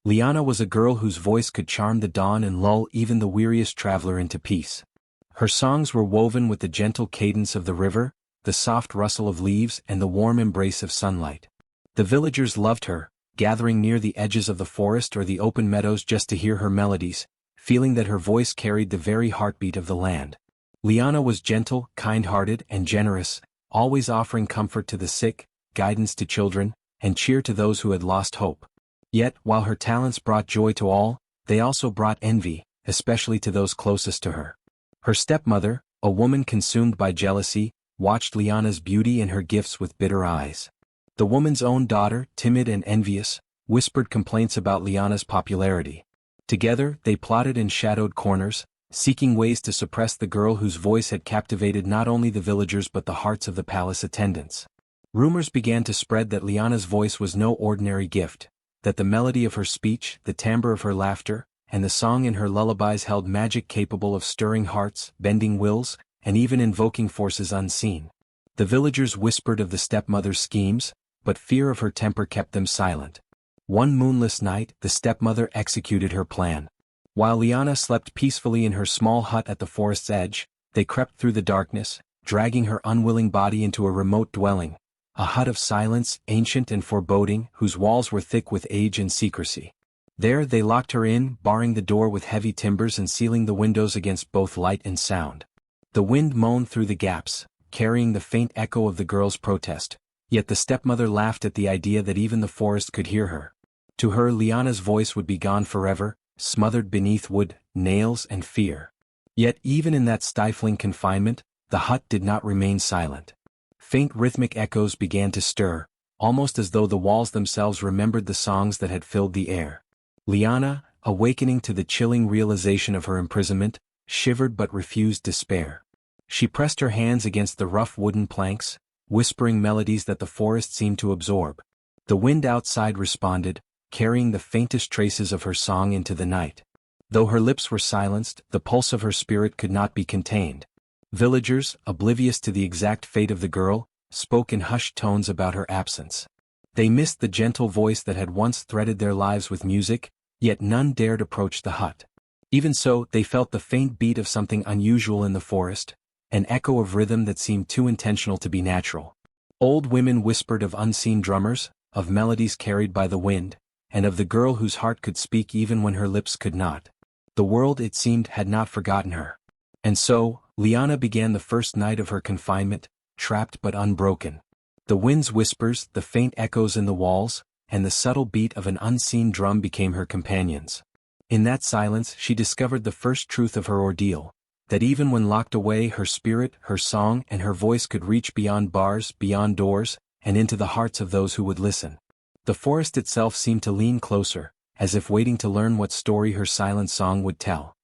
Leone was a girl whose voice could charm the dawn and lull even the weariest traveler into peace. Her songs were woven with the gentle cadence of the river, the soft rustle of leaves and the warm embrace of sunlight. The villagers loved her, gathering near the edges of the forest or the open meadows just to hear her melodies, feeling that her voice carried the very heartbeat of the land. Leone was gentle, kind-hearted, and generous, always offering comfort to the sick, guidance to children, and cheer to those who had lost hope. Yet, while her talents brought joy to all, they also brought envy, especially to those closest to her. Her stepmother, a woman consumed by jealousy, watched Leone's beauty and her gifts with bitter eyes. The woman's own daughter, timid and envious, whispered complaints about Leone's popularity. Together, they plotted in shadowed corners, seeking ways to suppress the girl whose voice had captivated not only the villagers but the hearts of the palace attendants. Rumors began to spread that Leone's voice was no ordinary gift, that the melody of her speech, the timbre of her laughter, and the song in her lullabies held magic capable of stirring hearts, bending wills, and even invoking forces unseen. The villagers whispered of the stepmother's schemes, but fear of her temper kept them silent. One moonless night, the stepmother executed her plan. While Leone slept peacefully in her small hut at the forest's edge, they crept through the darkness, dragging her unwilling body into a remote dwelling, a hut of silence, ancient and foreboding, whose walls were thick with age and secrecy. There they locked her in, barring the door with heavy timbers and sealing the windows against both light and sound. The wind moaned through the gaps, carrying the faint echo of the girl's protest, yet the stepmother laughed at the idea that even the forest could hear her. To her, Leone's voice would be gone forever, smothered beneath wood, nails and fear. Yet even in that stifling confinement, the hut did not remain silent. Faint rhythmic echoes began to stir, almost as though the walls themselves remembered the songs that had filled the air. Leone, awakening to the chilling realization of her imprisonment, shivered but refused despair. She pressed her hands against the rough wooden planks, whispering melodies that the forest seemed to absorb. The wind outside responded, carrying the faintest traces of her song into the night. Though her lips were silenced, the pulse of her spirit could not be contained. Villagers, oblivious to the exact fate of the girl, spoke in hushed tones about her absence. They missed the gentle voice that had once threaded their lives with music, yet none dared approach the hut. Even so, they felt the faint beat of something unusual in the forest, an echo of rhythm that seemed too intentional to be natural. Old women whispered of unseen drummers, of melodies carried by the wind, and of the girl whose heart could speak even when her lips could not. The world, it seemed, had not forgotten her. And so, Leone began the first night of her confinement, trapped but unbroken. The wind's whispers, the faint echoes in the walls, and the subtle beat of an unseen drum became her companions. In that silence she discovered the first truth of her ordeal, that even when locked away her spirit, her song and her voice could reach beyond bars, beyond doors, and into the hearts of those who would listen. The forest itself seemed to lean closer, as if waiting to learn what story her silent song would tell.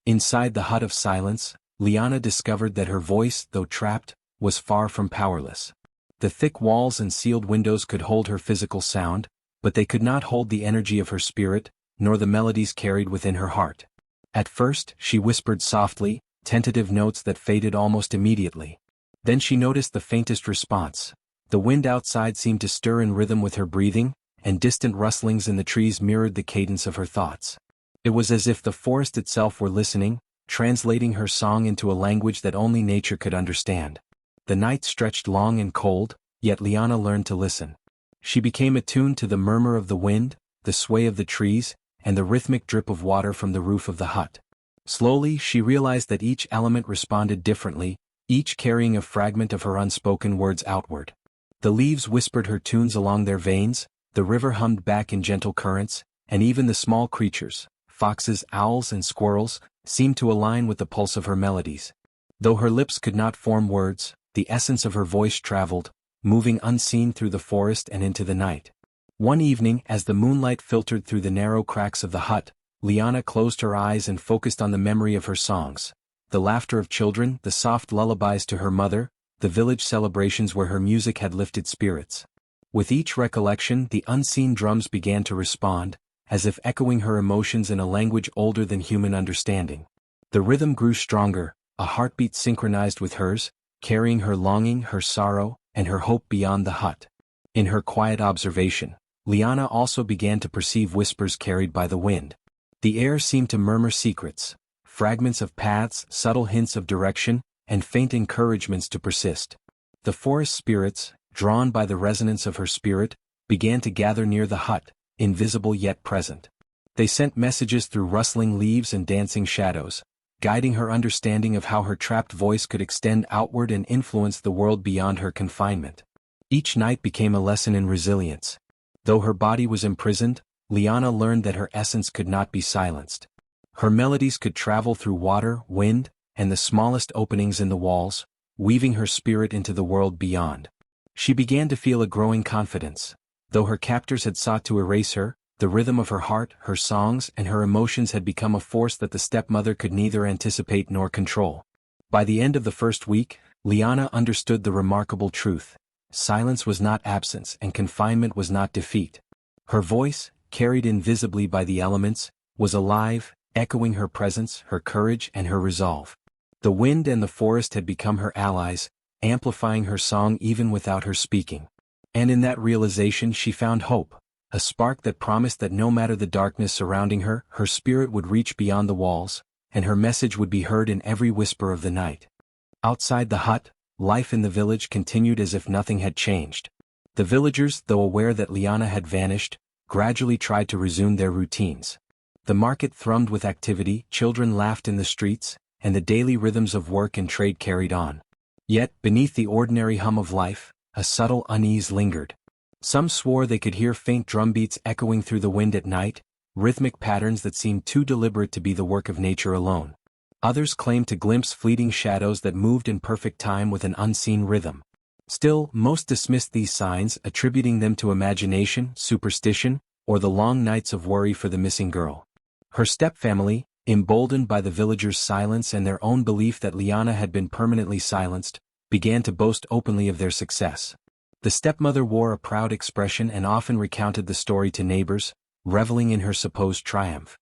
Inside the hut of silence, Leone discovered that her voice, though trapped, was far from powerless. The thick walls and sealed windows could hold her physical sound, but they could not hold the energy of her spirit, nor the melodies carried within her heart. At first, she whispered softly, tentative notes that faded almost immediately. Then she noticed the faintest response. The wind outside seemed to stir in rhythm with her breathing, and distant rustlings in the trees mirrored the cadence of her thoughts. It was as if the forest itself were listening, translating her song into a language that only nature could understand. The night stretched long and cold, yet Leone learned to listen. She became attuned to the murmur of the wind, the sway of the trees, and the rhythmic drip of water from the roof of the hut. Slowly she realized that each element responded differently, each carrying a fragment of her unspoken words outward. The leaves whispered her tunes along their veins, the river hummed back in gentle currents, and even the small creatures, foxes, owls, and squirrels, seemed to align with the pulse of her melodies. Though her lips could not form words, the essence of her voice traveled, moving unseen through the forest and into the night. One evening, as the moonlight filtered through the narrow cracks of the hut, Leone closed her eyes and focused on the memory of her songs, the laughter of children, the soft lullabies to her mother, the village celebrations where her music had lifted spirits. With each recollection, the unseen drums began to respond, as if echoing her emotions in a language older than human understanding. The rhythm grew stronger, a heartbeat synchronized with hers, carrying her longing, her sorrow, and her hope beyond the hut. In her quiet observation, Leone also began to perceive whispers carried by the wind. The air seemed to murmur secrets, fragments of paths, subtle hints of direction, and faint encouragements to persist. The forest spirits, drawn by the resonance of her spirit, began to gather near the hut, invisible yet present. They sent messages through rustling leaves and dancing shadows, guiding her understanding of how her trapped voice could extend outward and influence the world beyond her confinement. Each night became a lesson in resilience. Though her body was imprisoned, Leone learned that her essence could not be silenced. Her melodies could travel through water, wind, and the smallest openings in the walls, weaving her spirit into the world beyond. She began to feel a growing confidence. Though her captors had sought to erase her, the rhythm of her heart, her songs, and her emotions had become a force that the stepmother could neither anticipate nor control. By the end of the first week, Leone understood the remarkable truth. Silence was not absence and confinement was not defeat. Her voice, carried invisibly by the elements, was alive, echoing her presence, her courage, and her resolve. The wind and the forest had become her allies, amplifying her song even without her speaking. And in that realization she found hope, a spark that promised that no matter the darkness surrounding her, her spirit would reach beyond the walls, and her message would be heard in every whisper of the night. Outside the hut, life in the village continued as if nothing had changed. The villagers, though aware that Leone had vanished, gradually tried to resume their routines. The market thrummed with activity, children laughed in the streets, and the daily rhythms of work and trade carried on. Yet, beneath the ordinary hum of life, a subtle unease lingered. Some swore they could hear faint drumbeats echoing through the wind at night, rhythmic patterns that seemed too deliberate to be the work of nature alone. Others claimed to glimpse fleeting shadows that moved in perfect time with an unseen rhythm. Still, most dismissed these signs, attributing them to imagination, superstition, or the long nights of worry for the missing girl. Her stepfamily, emboldened by the villagers' silence and their own belief that Leone had been permanently silenced, began to boast openly of their success. The stepmother wore a proud expression and often recounted the story to neighbors, reveling in her supposed triumph.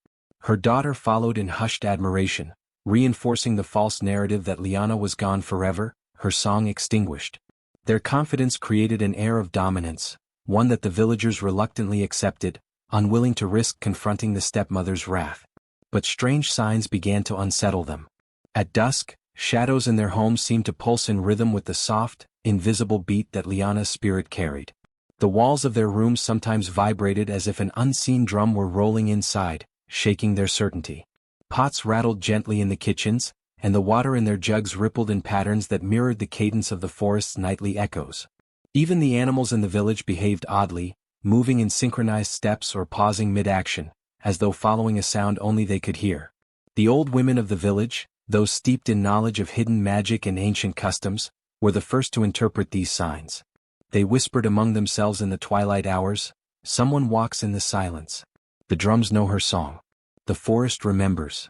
Her daughter followed in hushed admiration, reinforcing the false narrative that Leone was gone forever, her song extinguished. Their confidence created an air of dominance, one that the villagers reluctantly accepted, unwilling to risk confronting the stepmother's wrath. But strange signs began to unsettle them. At dusk, shadows in their homes seemed to pulse in rhythm with the soft, invisible beat that Leone's spirit carried. The walls of their rooms sometimes vibrated as if an unseen drum were rolling inside, shaking their certainty. Pots rattled gently in the kitchens, and the water in their jugs rippled in patterns that mirrored the cadence of the forest's nightly echoes. Even the animals in the village behaved oddly, moving in synchronized steps or pausing mid-action, as though following a sound only they could hear. The old women of the village, those steeped in knowledge of hidden magic and ancient customs, were the first to interpret these signs. They whispered among themselves in the twilight hours, "Someone walks in the silence. The drums know her song. The forest remembers."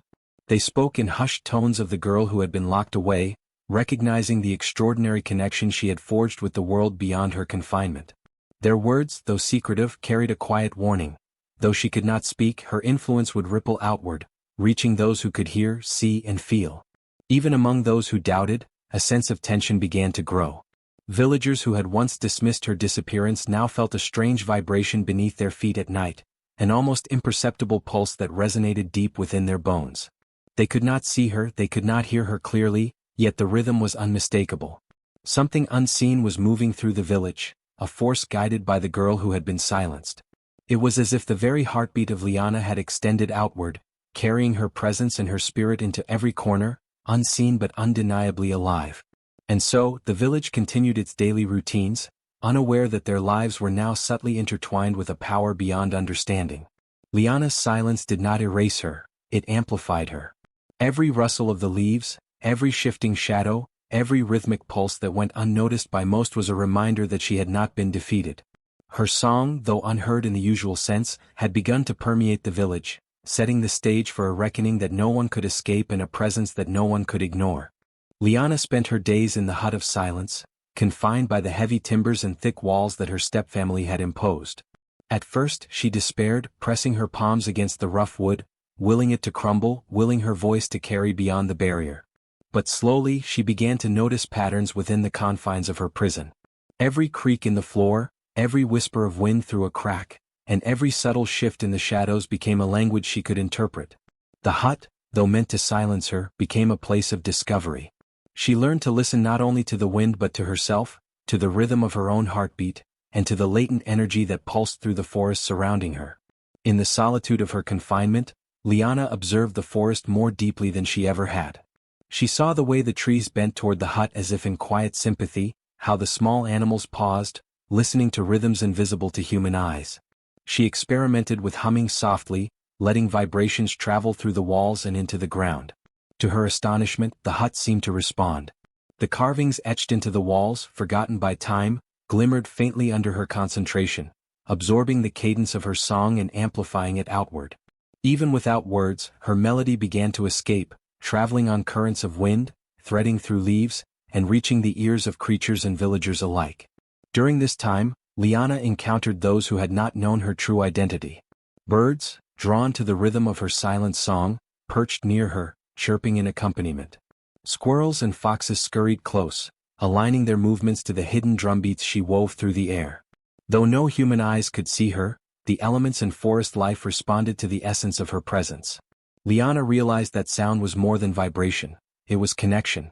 They spoke in hushed tones of the girl who had been locked away, recognizing the extraordinary connection she had forged with the world beyond her confinement. Their words, though secretive, carried a quiet warning. Though she could not speak, her influence would ripple outward, reaching those who could hear, see, and feel. Even among those who doubted, a sense of tension began to grow. Villagers who had once dismissed her disappearance now felt a strange vibration beneath their feet at night, an almost imperceptible pulse that resonated deep within their bones. They could not see her, they could not hear her clearly, yet the rhythm was unmistakable. Something unseen was moving through the village, a force guided by the girl who had been silenced. It was as if the very heartbeat of Leone had extended outward, carrying her presence and her spirit into every corner, unseen but undeniably alive. And so, the village continued its daily routines, unaware that their lives were now subtly intertwined with a power beyond understanding. Leone's silence did not erase her, it amplified her. Every rustle of the leaves, every shifting shadow, every rhythmic pulse that went unnoticed by most was a reminder that she had not been defeated. Her song, though unheard in the usual sense, had begun to permeate the village, setting the stage for a reckoning that no one could escape and a presence that no one could ignore. Leone spent her days in the hut of silence, confined by the heavy timbers and thick walls that her stepfamily had imposed. At first she despaired, pressing her palms against the rough wood, willing it to crumble, willing her voice to carry beyond the barrier. But slowly she began to notice patterns within the confines of her prison. Every creak in the floor, every whisper of wind through a crack, and every subtle shift in the shadows became a language she could interpret. The hut, though meant to silence her, became a place of discovery. She learned to listen not only to the wind but to herself, to the rhythm of her own heartbeat, and to the latent energy that pulsed through the forest surrounding her. In the solitude of her confinement, Leone observed the forest more deeply than she ever had. She saw the way the trees bent toward the hut as if in quiet sympathy, how the small animals paused, listening to rhythms invisible to human eyes. She experimented with humming softly, letting vibrations travel through the walls and into the ground. To her astonishment, the hut seemed to respond. The carvings etched into the walls, forgotten by time, glimmered faintly under her concentration, absorbing the cadence of her song and amplifying it outward. Even without words, her melody began to escape, traveling on currents of wind, threading through leaves, and reaching the ears of creatures and villagers alike. During this time, Leone encountered those who had not known her true identity. Birds, drawn to the rhythm of her silent song, perched near her, chirping in accompaniment. Squirrels and foxes scurried close, aligning their movements to the hidden drumbeats she wove through the air. Though no human eyes could see her, the elements and forest life responded to the essence of her presence. Leone realized that sound was more than vibration, it was connection.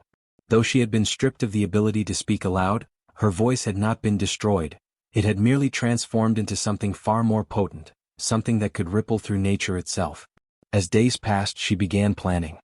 Though she had been stripped of the ability to speak aloud, her voice had not been destroyed, it had merely transformed into something far more potent, something that could ripple through nature itself. As days passed, she began planning.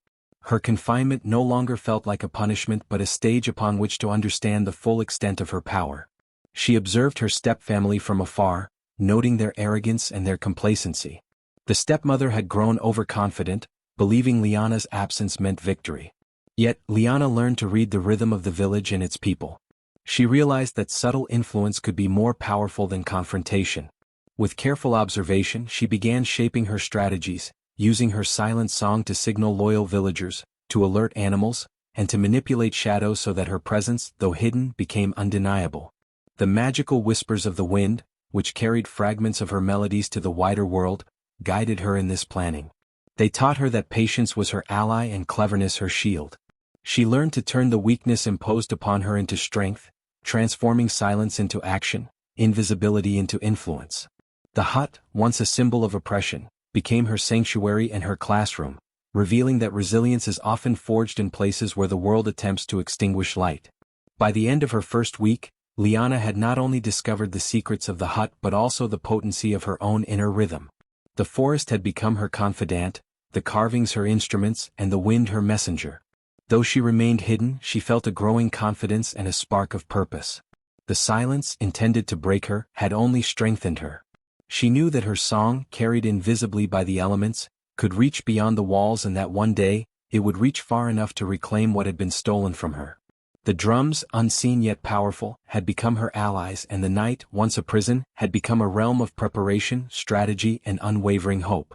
Her confinement no longer felt like a punishment but a stage upon which to understand the full extent of her power. She observed her stepfamily from afar, noting their arrogance and their complacency. The stepmother had grown overconfident, believing Leona's absence meant victory. Yet, Leone learned to read the rhythm of the village and its people. She realized that subtle influence could be more powerful than confrontation. With careful observation, she began shaping her strategies, using her silent song to signal loyal villagers, to alert animals, and to manipulate shadows so that her presence, though hidden, became undeniable. The magical whispers of the wind, which carried fragments of her melodies to the wider world, guided her in this planning. They taught her that patience was her ally and cleverness her shield. She learned to turn the weakness imposed upon her into strength, transforming silence into action, invisibility into influence. The hut, once a symbol of oppression, became her sanctuary and her classroom, revealing that resilience is often forged in places where the world attempts to extinguish light. By the end of her first week, Leone had not only discovered the secrets of the hut but also the potency of her own inner rhythm. The forest had become her confidant, the carvings her instruments, and the wind her messenger. Though she remained hidden, she felt a growing confidence and a spark of purpose. The silence, intended to break her, had only strengthened her. She knew that her song, carried invisibly by the elements, could reach beyond the walls and that one day, it would reach far enough to reclaim what had been stolen from her. The drums, unseen yet powerful, had become her allies, and the night, once a prison, had become a realm of preparation, strategy, and unwavering hope.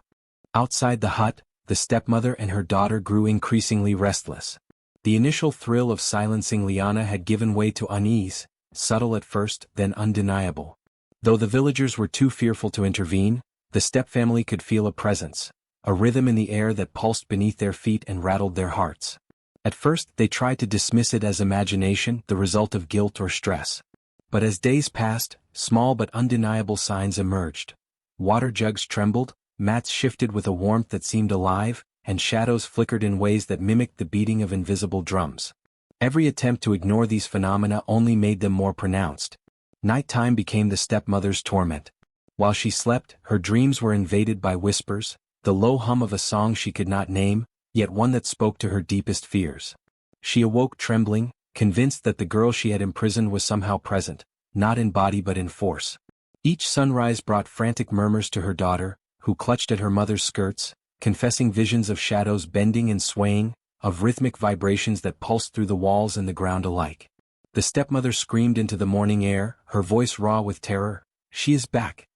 Outside the hut, the stepmother and her daughter grew increasingly restless. The initial thrill of silencing Leone had given way to unease, subtle at first, then undeniable. Though the villagers were too fearful to intervene, the stepfamily could feel a presence, a rhythm in the air that pulsed beneath their feet and rattled their hearts. At first, they tried to dismiss it as imagination, the result of guilt or stress. But as days passed, small but undeniable signs emerged. Water jugs trembled, mats shifted with a warmth that seemed alive, and shadows flickered in ways that mimicked the beating of invisible drums. Every attempt to ignore these phenomena only made them more pronounced. Nighttime became the stepmother's torment. While she slept, her dreams were invaded by whispers, the low hum of a song she could not name, yet one that spoke to her deepest fears. She awoke trembling, convinced that the girl she had imprisoned was somehow present, not in body but in force. Each sunrise brought frantic murmurs to her daughter, who clutched at her mother's skirts, confessing visions of shadows bending and swaying, of rhythmic vibrations that pulsed through the walls and the ground alike. The stepmother screamed into the morning air, her voice raw with terror, "She is back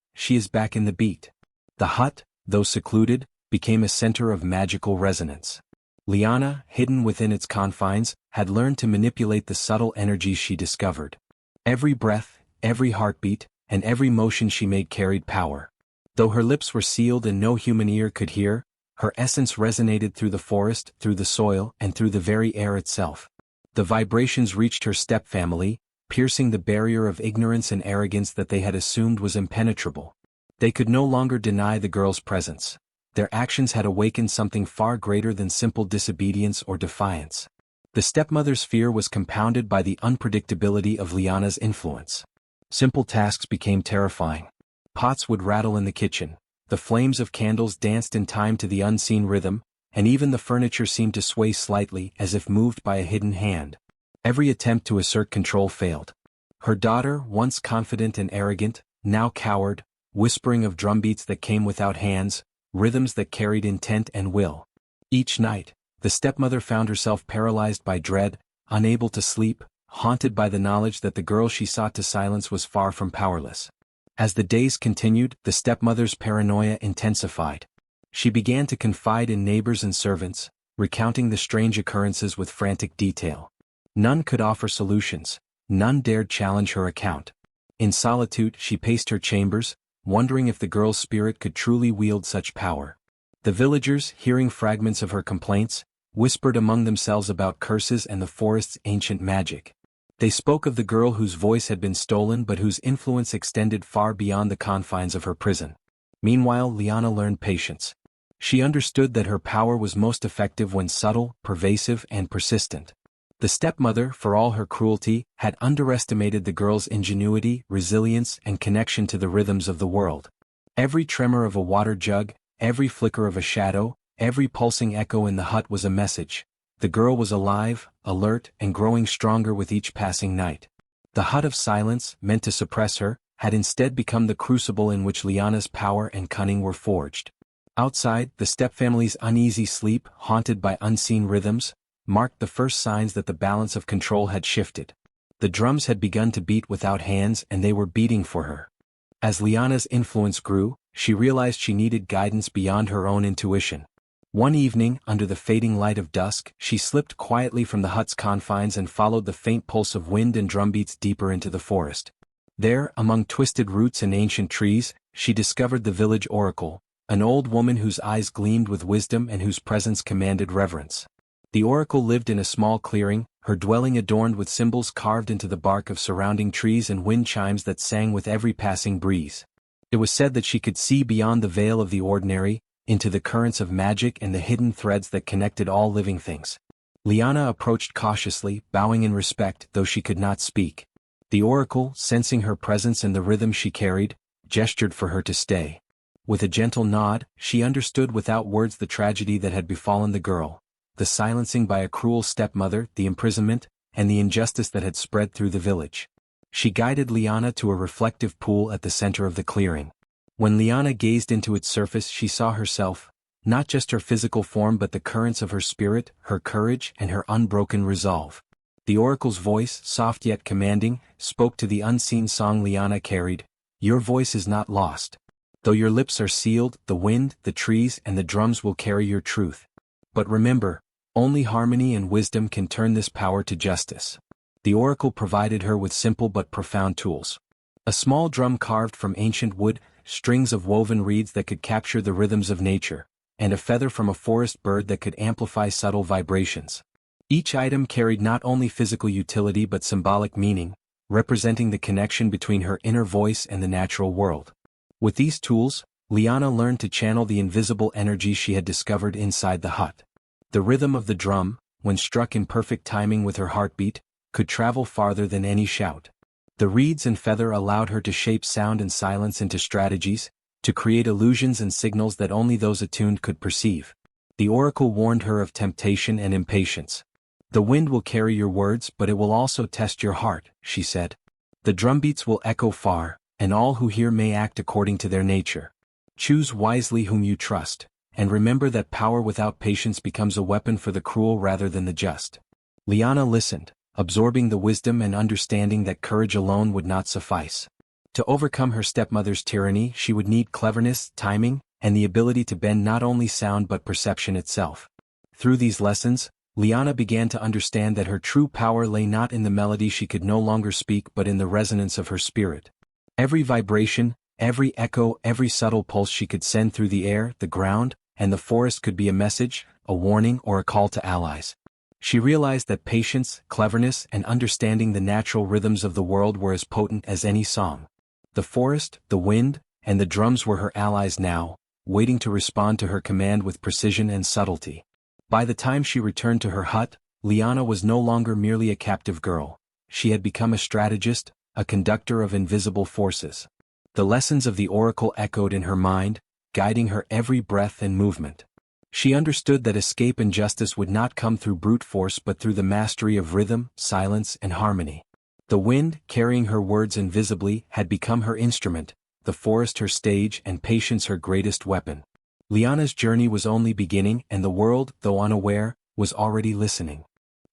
in the beat." The hut, though secluded, became a center of magical resonance. Leone, hidden within its confines, had learned to manipulate the subtle energies she discovered. Every breath, every heartbeat, and every motion she made carried power. Though her lips were sealed and no human ear could hear, her essence resonated through the forest, through the soil, and through the very air itself. The vibrations reached her stepfamily, piercing the barrier of ignorance and arrogance that they had assumed was impenetrable. They could no longer deny the girl's presence. Their actions had awakened something far greater than simple disobedience or defiance. The stepmother's fear was compounded by the unpredictability of Leone's influence. Simple tasks became terrifying. Pots would rattle in the kitchen, the flames of candles danced in time to the unseen rhythm, and even the furniture seemed to sway slightly as if moved by a hidden hand. Every attempt to assert control failed. Her daughter, once confident and arrogant, now cowered, whispering of drumbeats that came without hands, rhythms that carried intent and will. Each night, the stepmother found herself paralyzed by dread, unable to sleep, haunted by the knowledge that the girl she sought to silence was far from powerless. As the days continued, the stepmother's paranoia intensified. She began to confide in neighbors and servants, recounting the strange occurrences with frantic detail. None could offer solutions, none dared challenge her account. In solitude, she paced her chambers, wondering if the girl's spirit could truly wield such power. The villagers, hearing fragments of her complaints, whispered among themselves about curses and the forest's ancient magic. They spoke of the girl whose voice had been stolen but whose influence extended far beyond the confines of her prison. Meanwhile, Leone learned patience. She understood that her power was most effective when subtle, pervasive, and persistent. The stepmother, for all her cruelty, had underestimated the girl's ingenuity, resilience, and connection to the rhythms of the world. Every tremor of a water jug, every flicker of a shadow, every pulsing echo in the hut was a message. The girl was alive, alert, and growing stronger with each passing night. The hut of silence, meant to suppress her, had instead become the crucible in which Leone's power and cunning were forged. Outside, the stepfamily's uneasy sleep, haunted by unseen rhythms, marked the first signs that the balance of control had shifted. The drums had begun to beat without hands and they were beating for her. As Leone's influence grew, she realized she needed guidance beyond her own intuition. One evening, under the fading light of dusk, she slipped quietly from the hut's confines and followed the faint pulse of wind and drumbeats deeper into the forest. There, among twisted roots and ancient trees, she discovered the village oracle, an old woman whose eyes gleamed with wisdom and whose presence commanded reverence. The oracle lived in a small clearing, her dwelling adorned with symbols carved into the bark of surrounding trees and wind chimes that sang with every passing breeze. It was said that she could see beyond the veil of the ordinary, into the currents of magic and the hidden threads that connected all living things. Leone approached cautiously, bowing in respect though she could not speak. The oracle, sensing her presence and the rhythm she carried, gestured for her to stay. With a gentle nod, she understood without words the tragedy that had befallen the girl. The silencing by a cruel stepmother, the imprisonment, and the injustice that had spread through the village. She guided Leone to a reflective pool at the center of the clearing. When Leone gazed into its surface, she saw herself, not just her physical form but the currents of her spirit, her courage, and her unbroken resolve. The oracle's voice, soft yet commanding, spoke to the unseen song Leone carried. Your voice is not lost. Though your lips are sealed, the wind, the trees, and the drums will carry your truth. But remember, only harmony and wisdom can turn this power to justice. The oracle provided her with simple but profound tools. A small drum carved from ancient wood, strings of woven reeds that could capture the rhythms of nature, and a feather from a forest bird that could amplify subtle vibrations. Each item carried not only physical utility but symbolic meaning, representing the connection between her inner voice and the natural world. With these tools, Leone learned to channel the invisible energy she had discovered inside the hut. The rhythm of the drum, when struck in perfect timing with her heartbeat, could travel farther than any shout. The reeds and feather allowed her to shape sound and silence into strategies, to create illusions and signals that only those attuned could perceive. The oracle warned her of temptation and impatience. The wind will carry your words, but it will also test your heart, she said. The drumbeats will echo far, and all who hear may act according to their nature. Choose wisely whom you trust, and remember that power without patience becomes a weapon for the cruel rather than the just. Leone listened, absorbing the wisdom and understanding that courage alone would not suffice. To overcome her stepmother's tyranny, she would need cleverness, timing, and the ability to bend not only sound but perception itself. Through these lessons, Leone began to understand that her true power lay not in the melody she could no longer speak but in the resonance of her spirit. Every vibration, every echo, every subtle pulse she could send through the air, the ground, and the forest could be a message, a warning, or a call to allies. She realized that patience, cleverness, and understanding the natural rhythms of the world were as potent as any song. The forest, the wind, and the drums were her allies now, waiting to respond to her command with precision and subtlety. By the time she returned to her hut, Leone was no longer merely a captive girl. She had become a strategist, a conductor of invisible forces. The lessons of the oracle echoed in her mind, guiding her every breath and movement. She understood that escape and justice would not come through brute force but through the mastery of rhythm, silence, and harmony. The wind, carrying her words invisibly, had become her instrument, the forest her stage, and patience her greatest weapon. Leone's journey was only beginning, and the world, though unaware, was already listening.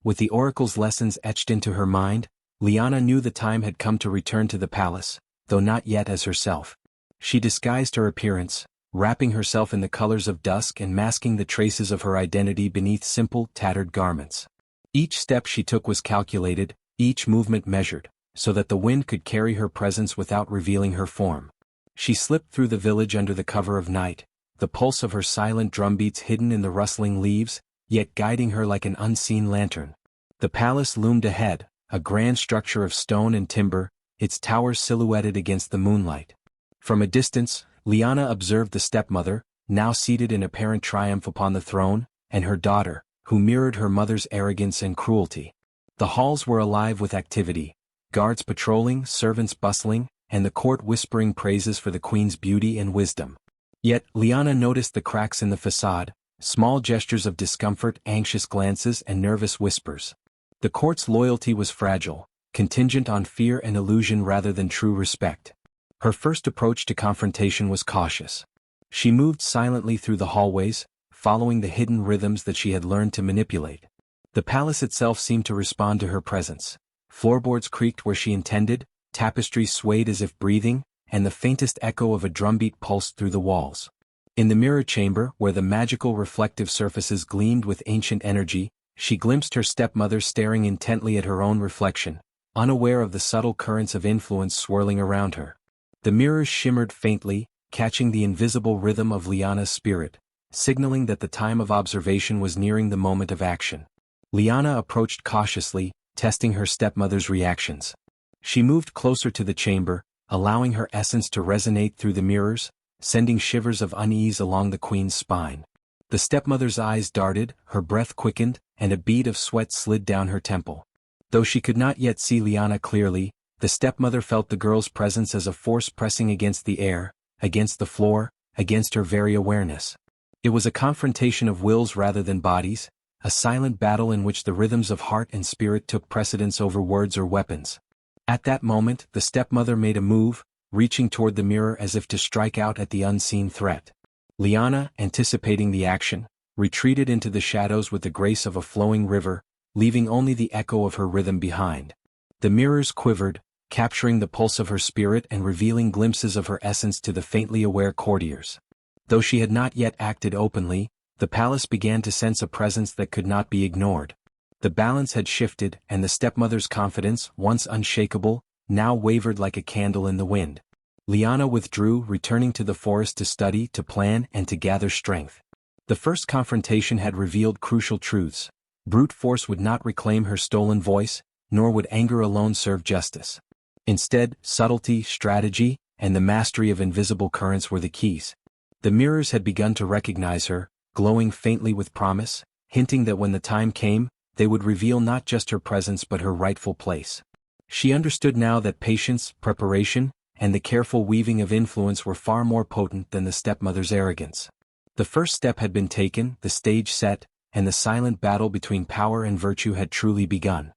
With the oracle's lessons etched into her mind, Leone knew the time had come to return to the palace, though not yet as herself. She disguised her appearance, wrapping herself in the colors of dusk and masking the traces of her identity beneath simple, tattered garments. Each step she took was calculated, each movement measured, so that the wind could carry her presence without revealing her form. She slipped through the village under the cover of night, the pulse of her silent drumbeats hidden in the rustling leaves, yet guiding her like an unseen lantern. The palace loomed ahead, a grand structure of stone and timber, its towers silhouetted against the moonlight. From a distance, Leone observed the stepmother, now seated in apparent triumph upon the throne, and her daughter, who mirrored her mother's arrogance and cruelty. The halls were alive with activity, guards patrolling, servants bustling, and the court whispering praises for the queen's beauty and wisdom. Yet, Leone noticed the cracks in the facade, small gestures of discomfort, anxious glances, and nervous whispers. The court's loyalty was fragile, contingent on fear and illusion rather than true respect. Her first approach to confrontation was cautious. She moved silently through the hallways, following the hidden rhythms that she had learned to manipulate. The palace itself seemed to respond to her presence. Floorboards creaked where she intended, tapestries swayed as if breathing, and the faintest echo of a drumbeat pulsed through the walls. In the mirror chamber, where the magical reflective surfaces gleamed with ancient energy, she glimpsed her stepmother staring intently at her own reflection, unaware of the subtle currents of influence swirling around her. The mirrors shimmered faintly, catching the invisible rhythm of Leone's spirit, signaling that the time of observation was nearing the moment of action. Leone approached cautiously, testing her stepmother's reactions. She moved closer to the chamber, allowing her essence to resonate through the mirrors, sending shivers of unease along the queen's spine. The stepmother's eyes darted, her breath quickened, and a bead of sweat slid down her temple. Though she could not yet see Leone clearly, the stepmother felt the girl's presence as a force pressing against the air, against the floor, against her very awareness. It was a confrontation of wills rather than bodies, a silent battle in which the rhythms of heart and spirit took precedence over words or weapons. At that moment, the stepmother made a move, reaching toward the mirror as if to strike out at the unseen threat. Leone, anticipating the action, retreated into the shadows with the grace of a flowing river, leaving only the echo of her rhythm behind. The mirrors quivered, capturing the pulse of her spirit and revealing glimpses of her essence to the faintly aware courtiers. Though she had not yet acted openly, the palace began to sense a presence that could not be ignored. The balance had shifted, and the stepmother's confidence, once unshakable, now wavered like a candle in the wind. Leone withdrew, returning to the forest to study, to plan, and to gather strength. The first confrontation had revealed crucial truths. Brute force would not reclaim her stolen voice, nor would anger alone serve justice. Instead, subtlety, strategy, and the mastery of invisible currents were the keys. The mirrors had begun to recognize her, glowing faintly with promise, hinting that when the time came, they would reveal not just her presence but her rightful place. She understood now that patience, preparation, and the careful weaving of influence were far more potent than the stepmother's arrogance. The first step had been taken, the stage set, and the silent battle between power and virtue had truly begun.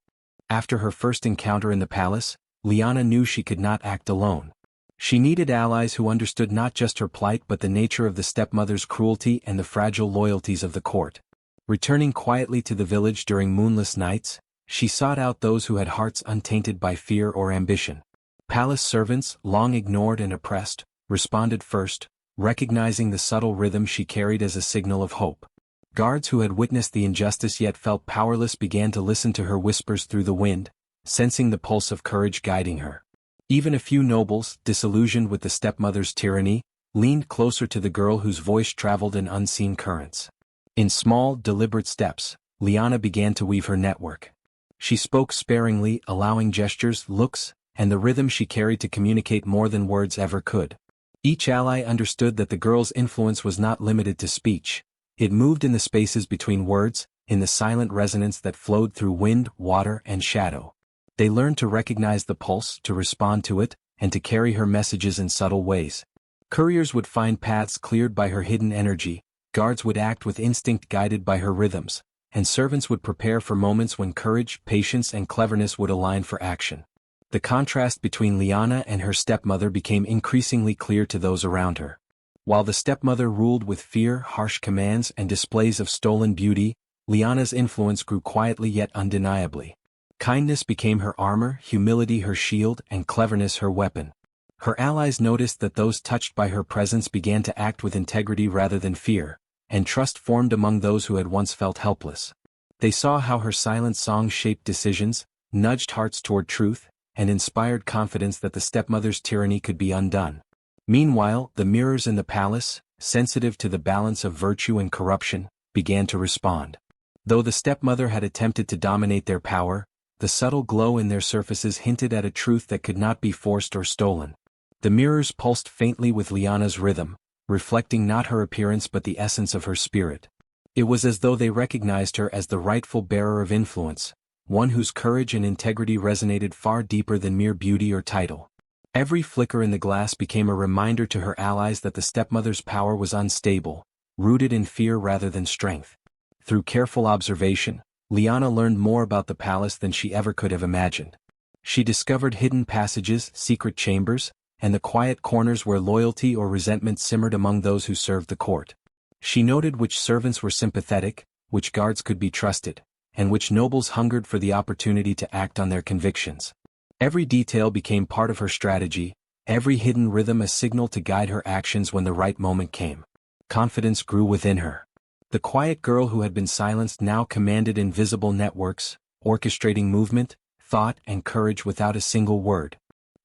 After her first encounter in the palace, Leone knew she could not act alone. She needed allies who understood not just her plight but the nature of the stepmother's cruelty and the fragile loyalties of the court. Returning quietly to the village during moonless nights, she sought out those who had hearts untainted by fear or ambition. Palace servants, long ignored and oppressed, responded first, recognizing the subtle rhythm she carried as a signal of hope. Guards who had witnessed the injustice yet felt powerless began to listen to her whispers through the wind, sensing the pulse of courage guiding her. Even a few nobles, disillusioned with the stepmother's tyranny, leaned closer to the girl whose voice traveled in unseen currents. In small, deliberate steps, Leone began to weave her network. She spoke sparingly, allowing gestures, looks, and the rhythm she carried to communicate more than words ever could. Each ally understood that the girl's influence was not limited to speech. It moved in the spaces between words, in the silent resonance that flowed through wind, water, and shadow. They learned to recognize the pulse, to respond to it, and to carry her messages in subtle ways. Couriers would find paths cleared by her hidden energy, guards would act with instinct guided by her rhythms, and servants would prepare for moments when courage, patience, and cleverness would align for action. The contrast between Leone and her stepmother became increasingly clear to those around her. While the stepmother ruled with fear, harsh commands, and displays of stolen beauty, Leone's influence grew quietly yet undeniably. Kindness became her armor, humility her shield, and cleverness her weapon. Her allies noticed that those touched by her presence began to act with integrity rather than fear, and trust formed among those who had once felt helpless. They saw how her silent songs shaped decisions, nudged hearts toward truth, and inspired confidence that the stepmother's tyranny could be undone. Meanwhile, the mirrors in the palace, sensitive to the balance of virtue and corruption, began to respond. Though the stepmother had attempted to dominate their power, the subtle glow in their surfaces hinted at a truth that could not be forced or stolen. The mirrors pulsed faintly with Leone's rhythm, reflecting not her appearance but the essence of her spirit. It was as though they recognized her as the rightful bearer of influence, one whose courage and integrity resonated far deeper than mere beauty or title. Every flicker in the glass became a reminder to her allies that the stepmother's power was unstable, rooted in fear rather than strength. Through careful observation, Leone learned more about the palace than she ever could have imagined. She discovered hidden passages, secret chambers, and the quiet corners where loyalty or resentment simmered among those who served the court. She noted which servants were sympathetic, which guards could be trusted, and which nobles hungered for the opportunity to act on their convictions. Every detail became part of her strategy, every hidden rhythm a signal to guide her actions when the right moment came. Confidence grew within her. The quiet girl who had been silenced now commanded invisible networks, orchestrating movement, thought, and courage without a single word.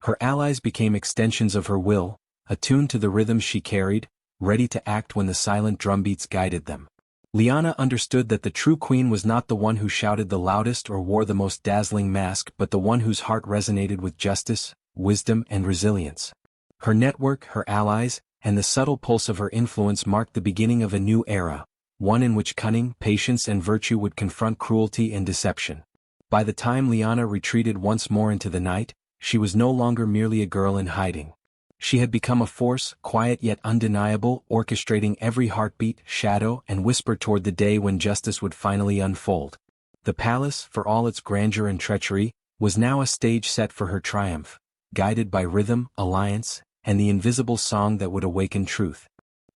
Her allies became extensions of her will, attuned to the rhythms she carried, ready to act when the silent drumbeats guided them. Leone understood that the true queen was not the one who shouted the loudest or wore the most dazzling mask but the one whose heart resonated with justice, wisdom, and resilience. Her network, her allies, and the subtle pulse of her influence marked the beginning of a new era, one in which cunning, patience, and virtue would confront cruelty and deception. By the time Leone retreated once more into the night, she was no longer merely a girl in hiding. She had become a force, quiet yet undeniable, orchestrating every heartbeat, shadow, and whisper toward the day when justice would finally unfold. The palace, for all its grandeur and treachery, was now a stage set for her triumph, guided by rhythm, alliance, and the invisible song that would awaken truth.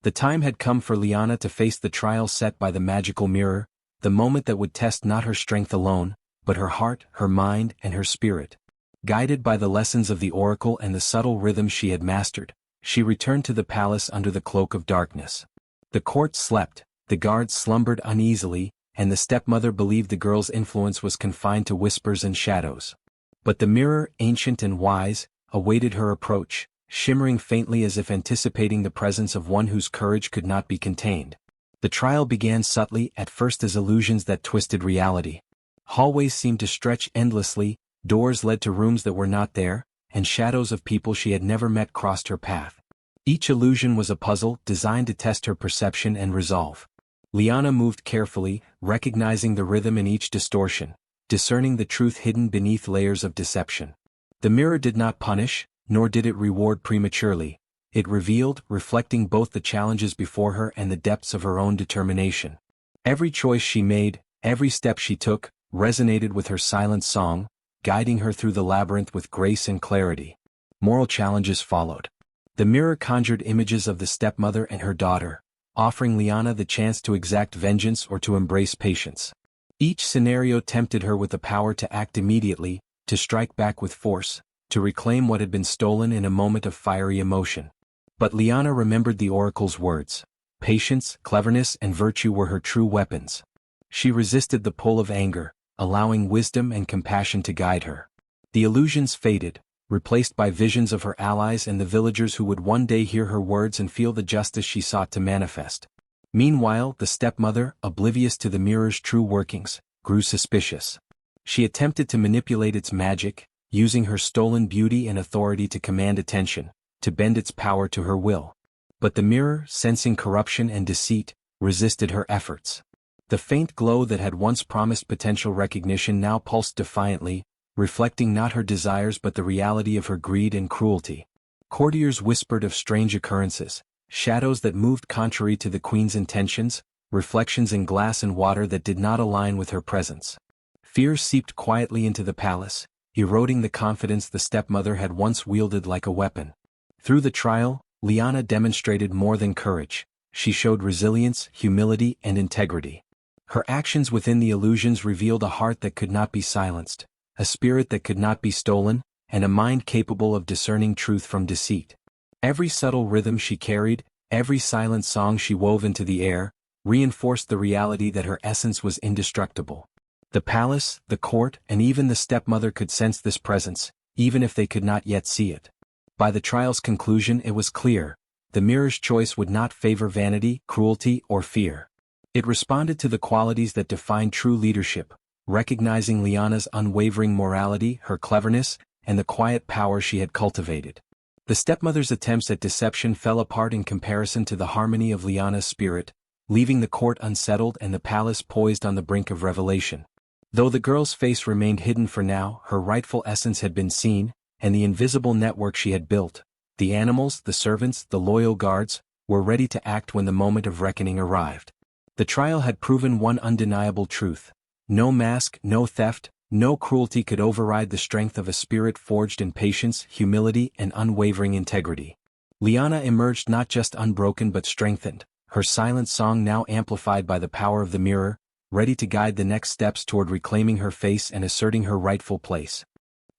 The time had come for Leone to face the trial set by the magical mirror, the moment that would test not her strength alone, but her heart, her mind, and her spirit. Guided by the lessons of the oracle and the subtle rhythms she had mastered, she returned to the palace under the cloak of darkness. The court slept, the guards slumbered uneasily, and the stepmother believed the girl's influence was confined to whispers and shadows. But the mirror, ancient and wise, awaited her approach, shimmering faintly as if anticipating the presence of one whose courage could not be contained. The trial began subtly, at first as illusions that twisted reality. Hallways seemed to stretch endlessly, doors led to rooms that were not there, and shadows of people she had never met crossed her path. Each illusion was a puzzle designed to test her perception and resolve. Leone moved carefully, recognizing the rhythm in each distortion, discerning the truth hidden beneath layers of deception. The mirror did not punish, nor did it reward prematurely. It revealed, reflecting both the challenges before her and the depths of her own determination. Every choice she made, every step she took, resonated with her silent song, guiding her through the labyrinth with grace and clarity. Moral challenges followed. The mirror conjured images of the stepmother and her daughter, offering Leone the chance to exact vengeance or to embrace patience. Each scenario tempted her with the power to act immediately, to strike back with force, to reclaim what had been stolen in a moment of fiery emotion. But Leone remembered the oracle's words. Patience, cleverness, and virtue were her true weapons. She resisted the pull of anger, allowing wisdom and compassion to guide her. The illusions faded, replaced by visions of her allies and the villagers who would one day hear her words and feel the justice she sought to manifest. Meanwhile, the stepmother, oblivious to the mirror's true workings, grew suspicious. She attempted to manipulate its magic, using her stolen beauty and authority to command attention, to bend its power to her will. But the mirror, sensing corruption and deceit, resisted her efforts. The faint glow that had once promised potential recognition now pulsed defiantly, reflecting not her desires but the reality of her greed and cruelty. Courtiers whispered of strange occurrences, shadows that moved contrary to the queen's intentions, reflections in glass and water that did not align with her presence. Fear seeped quietly into the palace, eroding the confidence the stepmother had once wielded like a weapon. Through the trial, Leone demonstrated more than courage. She showed resilience, humility, and integrity. Her actions within the illusions revealed a heart that could not be silenced, a spirit that could not be stolen, and a mind capable of discerning truth from deceit. Every subtle rhythm she carried, every silent song she wove into the air, reinforced the reality that her essence was indestructible. The palace, the court, and even the stepmother could sense this presence, even if they could not yet see it. By the trial's conclusion it was clear, the mirror's choice would not favor vanity, cruelty, or fear. It responded to the qualities that defined true leadership, recognizing Leone's unwavering morality, her cleverness, and the quiet power she had cultivated. The stepmother's attempts at deception fell apart in comparison to the harmony of Leone's spirit, leaving the court unsettled and the palace poised on the brink of revelation. Though the girl's face remained hidden for now, her rightful essence had been seen, and the invisible network she had built, the animals, the servants, the loyal guards, were ready to act when the moment of reckoning arrived. The trial had proven one undeniable truth. No mask, no theft, no cruelty could override the strength of a spirit forged in patience, humility, and unwavering integrity. Leone emerged not just unbroken but strengthened, her silent song now amplified by the power of the mirror, ready to guide the next steps toward reclaiming her face and asserting her rightful place.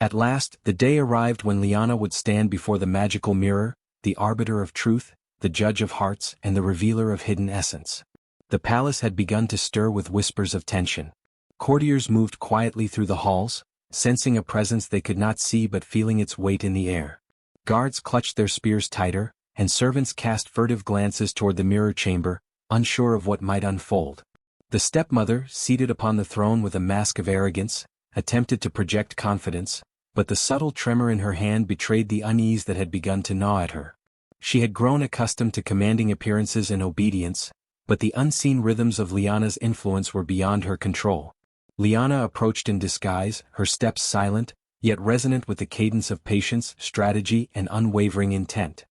At last, the day arrived when Leone would stand before the magical mirror, the arbiter of truth, the judge of hearts, and the revealer of hidden essence. The palace had begun to stir with whispers of tension. Courtiers moved quietly through the halls, sensing a presence they could not see but feeling its weight in the air. Guards clutched their spears tighter, and servants cast furtive glances toward the mirror chamber, unsure of what might unfold. The stepmother, seated upon the throne with a mask of arrogance, attempted to project confidence, but the subtle tremor in her hand betrayed the unease that had begun to gnaw at her. She had grown accustomed to commanding appearances and obedience, but the unseen rhythms of Leone's influence were beyond her control. Leone approached in disguise, her steps silent, yet resonant with the cadence of patience, strategy, and unwavering intent.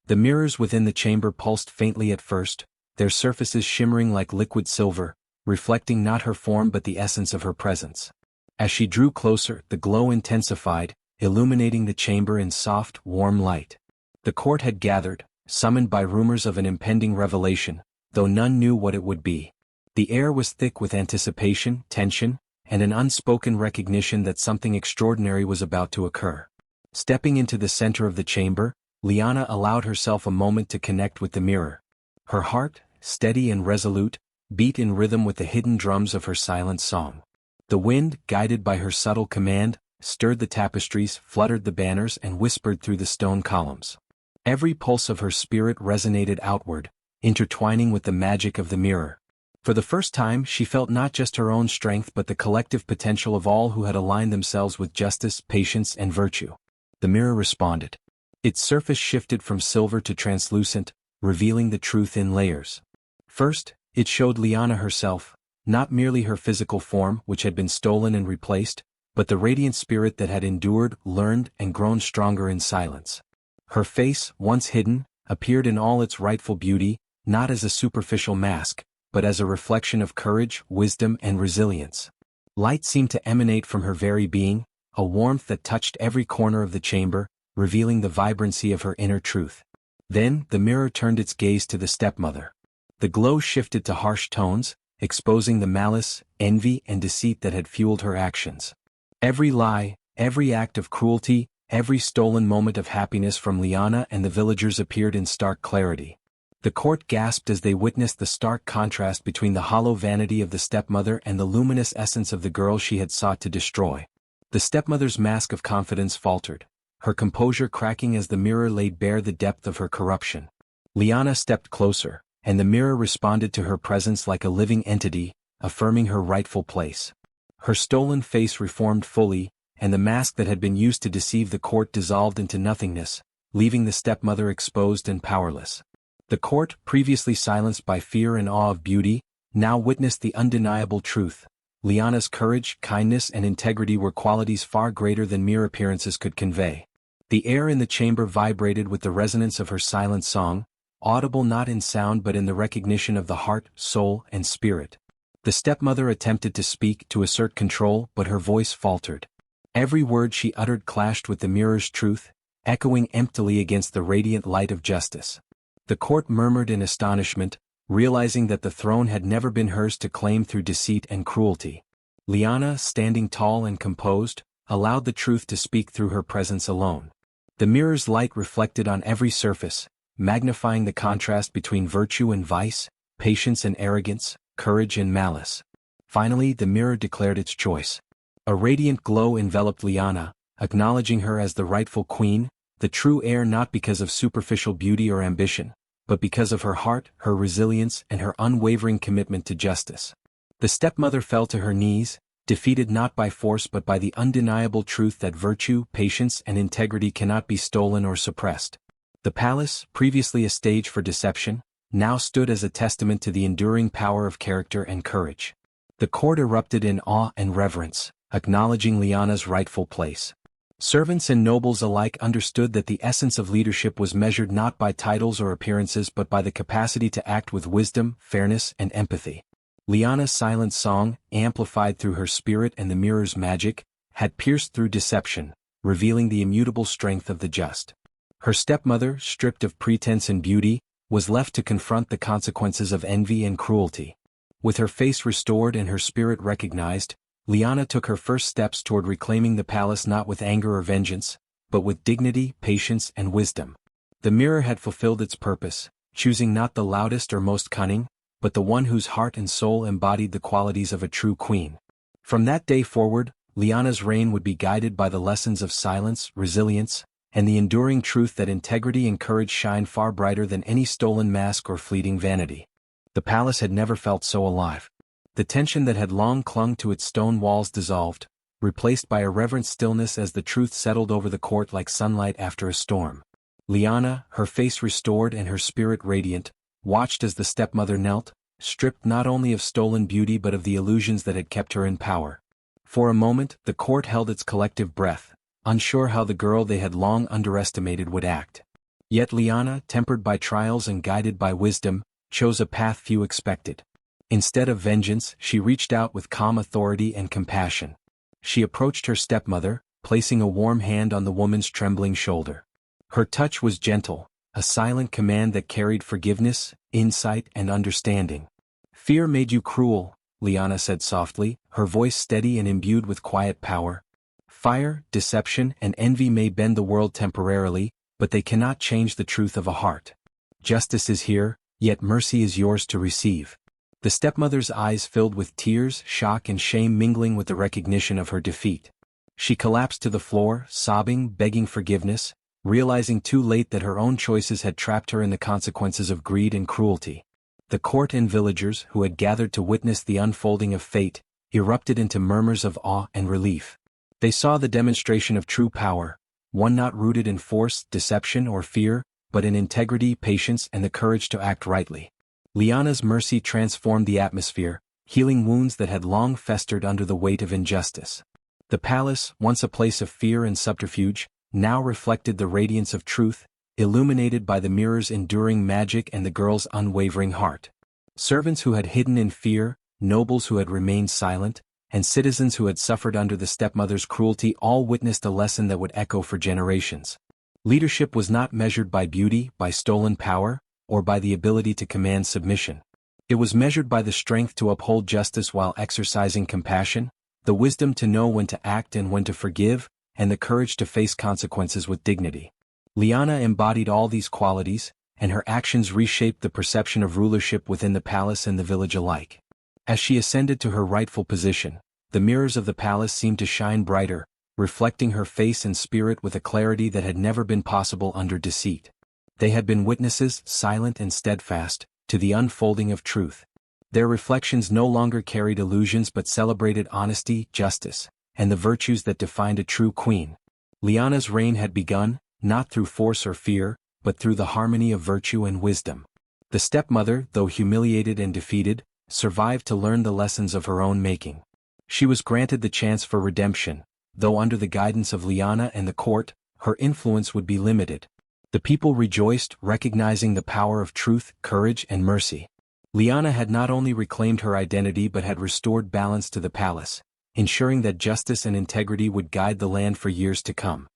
The mirrors within the chamber pulsed faintly at first, their surfaces shimmering like liquid silver, reflecting not her form but the essence of her presence. As she drew closer, the glow intensified, illuminating the chamber in soft, warm light. The court had gathered, summoned by rumors of an impending revelation, though none knew what it would be. The air was thick with anticipation, tension, and an unspoken recognition that something extraordinary was about to occur. Stepping into the center of the chamber, Leone allowed herself a moment to connect with the mirror. Her heart, steady and resolute, beat in rhythm with the hidden drums of her silent song. The wind, guided by her subtle command, stirred the tapestries, fluttered the banners, and whispered through the stone columns. Every pulse of her spirit resonated outward, intertwining with the magic of the mirror. For the first time she felt not just her own strength but the collective potential of all who had aligned themselves with justice, patience, and virtue. The mirror responded. Its surface shifted from silver to translucent, revealing the truth in layers. First, it showed Leone herself, not merely her physical form which had been stolen and replaced, but the radiant spirit that had endured, learned, and grown stronger in silence. Her face, once hidden, appeared in all its rightful beauty, not as a superficial mask, but as a reflection of courage, wisdom, and resilience. Light seemed to emanate from her very being, a warmth that touched every corner of the chamber, revealing the vibrancy of her inner truth. Then, the mirror turned its gaze to the stepmother. The glow shifted to harsh tones, exposing the malice, envy, and deceit that had fueled her actions. Every lie, every act of cruelty, every stolen moment of happiness from Leone and the villagers appeared in stark clarity. The court gasped as they witnessed the stark contrast between the hollow vanity of the stepmother and the luminous essence of the girl she had sought to destroy. The stepmother's mask of confidence faltered, her composure cracking as the mirror laid bare the depth of her corruption. Leone stepped closer, and the mirror responded to her presence like a living entity, affirming her rightful place. Her stolen face reformed fully, and the mask that had been used to deceive the court dissolved into nothingness, leaving the stepmother exposed and powerless. The court, previously silenced by fear and awe of beauty, now witnessed the undeniable truth. Leone's courage, kindness and integrity were qualities far greater than mere appearances could convey. The air in the chamber vibrated with the resonance of her silent song, audible not in sound but in the recognition of the heart, soul, and spirit. The stepmother attempted to speak, to assert control, but her voice faltered. Every word she uttered clashed with the mirror's truth, echoing emptily against the radiant light of justice. The court murmured in astonishment, realizing that the throne had never been hers to claim through deceit and cruelty. Leone, standing tall and composed, allowed the truth to speak through her presence alone. The mirror's light reflected on every surface, magnifying the contrast between virtue and vice, patience and arrogance, courage and malice. Finally, the mirror declared its choice. A radiant glow enveloped Leone, acknowledging her as the rightful queen, the true heir not because of superficial beauty or ambition, but because of her heart, her resilience, and her unwavering commitment to justice. The stepmother fell to her knees, defeated not by force but by the undeniable truth that virtue, patience, and integrity cannot be stolen or suppressed. The palace, previously a stage for deception, now stood as a testament to the enduring power of character and courage. The court erupted in awe and reverence, acknowledging Leone's rightful place. Servants and nobles alike understood that the essence of leadership was measured not by titles or appearances but by the capacity to act with wisdom, fairness, and empathy. Leone's silent song, amplified through her spirit and the mirror's magic, had pierced through deception, revealing the immutable strength of the just. Her stepmother, stripped of pretense and beauty, was left to confront the consequences of envy and cruelty. With her face restored and her spirit recognized, Leone took her first steps toward reclaiming the palace not with anger or vengeance, but with dignity, patience, and wisdom. The mirror had fulfilled its purpose, choosing not the loudest or most cunning, but the one whose heart and soul embodied the qualities of a true queen. From that day forward, Leone's reign would be guided by the lessons of silence, resilience, and the enduring truth that integrity and courage shine far brighter than any stolen mask or fleeting vanity. The palace had never felt so alive. The tension that had long clung to its stone walls dissolved, replaced by a reverent stillness as the truth settled over the court like sunlight after a storm. Leone, her face restored and her spirit radiant, watched as the stepmother knelt, stripped not only of stolen beauty but of the illusions that had kept her in power. For a moment, the court held its collective breath, unsure how the girl they had long underestimated would act. Yet Leone, tempered by trials and guided by wisdom, chose a path few expected. Instead of vengeance, she reached out with calm authority and compassion. She approached her stepmother, placing a warm hand on the woman's trembling shoulder. Her touch was gentle, a silent command that carried forgiveness, insight, and understanding. "Fear made you cruel," Leone said softly, her voice steady and imbued with quiet power. "Fire, deception, and envy may bend the world temporarily, but they cannot change the truth of a heart. Justice is here, yet mercy is yours to receive." The stepmother's eyes filled with tears, shock and shame mingling with the recognition of her defeat. She collapsed to the floor, sobbing, begging forgiveness, realizing too late that her own choices had trapped her in the consequences of greed and cruelty. The court and villagers, who had gathered to witness the unfolding of fate, erupted into murmurs of awe and relief. They saw the demonstration of true power, one not rooted in force, deception, or fear, but in integrity, patience, and the courage to act rightly. Leone's mercy transformed the atmosphere, healing wounds that had long festered under the weight of injustice. The palace, once a place of fear and subterfuge, now reflected the radiance of truth, illuminated by the mirror's enduring magic and the girl's unwavering heart. Servants who had hidden in fear, nobles who had remained silent, and citizens who had suffered under the stepmother's cruelty all witnessed a lesson that would echo for generations. Leadership was not measured by beauty, by stolen power, or by the ability to command submission. It was measured by the strength to uphold justice while exercising compassion, the wisdom to know when to act and when to forgive, and the courage to face consequences with dignity. Leone embodied all these qualities, and her actions reshaped the perception of rulership within the palace and the village alike. As she ascended to her rightful position, the mirrors of the palace seemed to shine brighter, reflecting her face and spirit with a clarity that had never been possible under deceit. They had been witnesses, silent and steadfast, to the unfolding of truth. Their reflections no longer carried illusions but celebrated honesty, justice, and the virtues that defined a true queen. Leone's reign had begun, not through force or fear, but through the harmony of virtue and wisdom. The stepmother, though humiliated and defeated, survived to learn the lessons of her own making. She was granted the chance for redemption, though under the guidance of Leone and the court, her influence would be limited. The people rejoiced, recognizing the power of truth, courage, and mercy. Leone had not only reclaimed her identity but had restored balance to the palace, ensuring that justice and integrity would guide the land for years to come.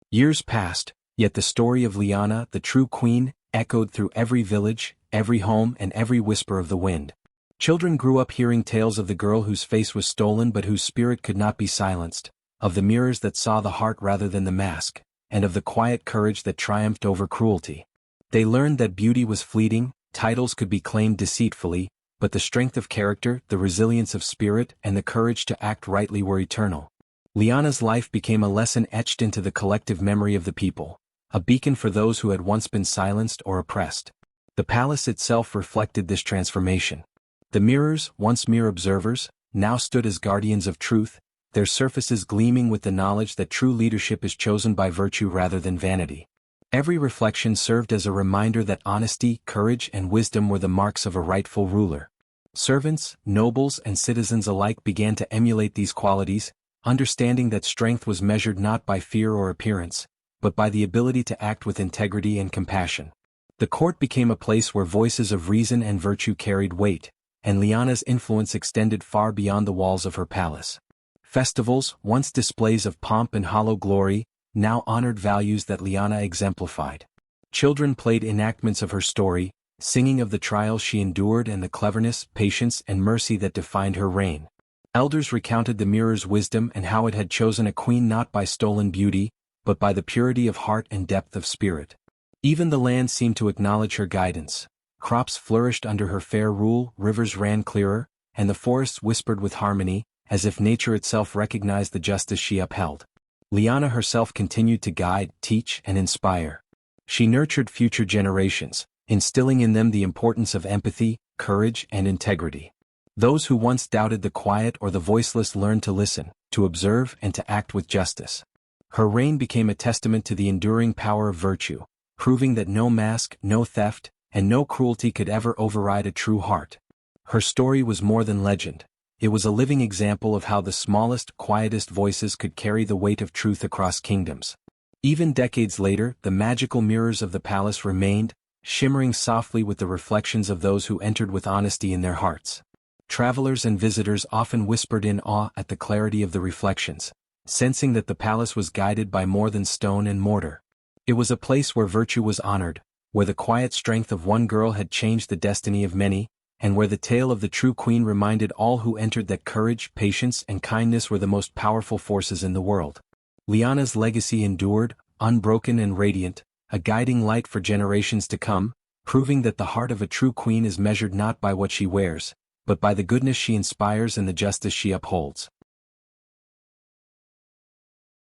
Years passed, yet the story of Leone, the true queen, echoed through every village, every home, and every whisper of the wind. Children grew up hearing tales of the girl whose face was stolen but whose spirit could not be silenced, of the mirrors that saw the heart rather than the mask, and of the quiet courage that triumphed over cruelty. They learned that beauty was fleeting, titles could be claimed deceitfully, but the strength of character, the resilience of spirit, and the courage to act rightly were eternal. Leone's life became a lesson etched into the collective memory of the people, a beacon for those who had once been silenced or oppressed. The palace itself reflected this transformation. The mirrors, once mere observers, now stood as guardians of truth, their surfaces gleaming with the knowledge that true leadership is chosen by virtue rather than vanity. Every reflection served as a reminder that honesty, courage, and wisdom were the marks of a rightful ruler. Servants, nobles, and citizens alike began to emulate these qualities, understanding that strength was measured not by fear or appearance, but by the ability to act with integrity and compassion. The court became a place where voices of reason and virtue carried weight, and Leone's influence extended far beyond the walls of her palace. Festivals, once displays of pomp and hollow glory, now honored values that Leone exemplified. Children played enactments of her story, singing of the trials she endured and the cleverness, patience, and mercy that defined her reign. Elders recounted the mirror's wisdom and how it had chosen a queen not by stolen beauty, but by the purity of heart and depth of spirit. Even the land seemed to acknowledge her guidance. Crops flourished under her fair rule, rivers ran clearer, and the forests whispered with harmony, as if nature itself recognized the justice she upheld. Leone herself continued to guide, teach, and inspire. She nurtured future generations, instilling in them the importance of empathy, courage, and integrity. Those who once doubted the quiet or the voiceless learned to listen, to observe, and to act with justice. Her reign became a testament to the enduring power of virtue, proving that no mask, no theft, and no cruelty could ever override a true heart. Her story was more than legend. It was a living example of how the smallest, quietest voices could carry the weight of truth across kingdoms. Even decades later, the magical mirrors of the palace remained, shimmering softly with the reflections of those who entered with honesty in their hearts. Travelers and visitors often whispered in awe at the clarity of the reflections, sensing that the palace was guided by more than stone and mortar. It was a place where virtue was honored, where the quiet strength of one girl had changed the destiny of many, and where the tale of the true queen reminded all who entered that courage, patience, and kindness were the most powerful forces in the world. Leone's legacy endured, unbroken and radiant, a guiding light for generations to come, proving that the heart of a true queen is measured not by what she wears, but by the goodness she inspires and the justice she upholds.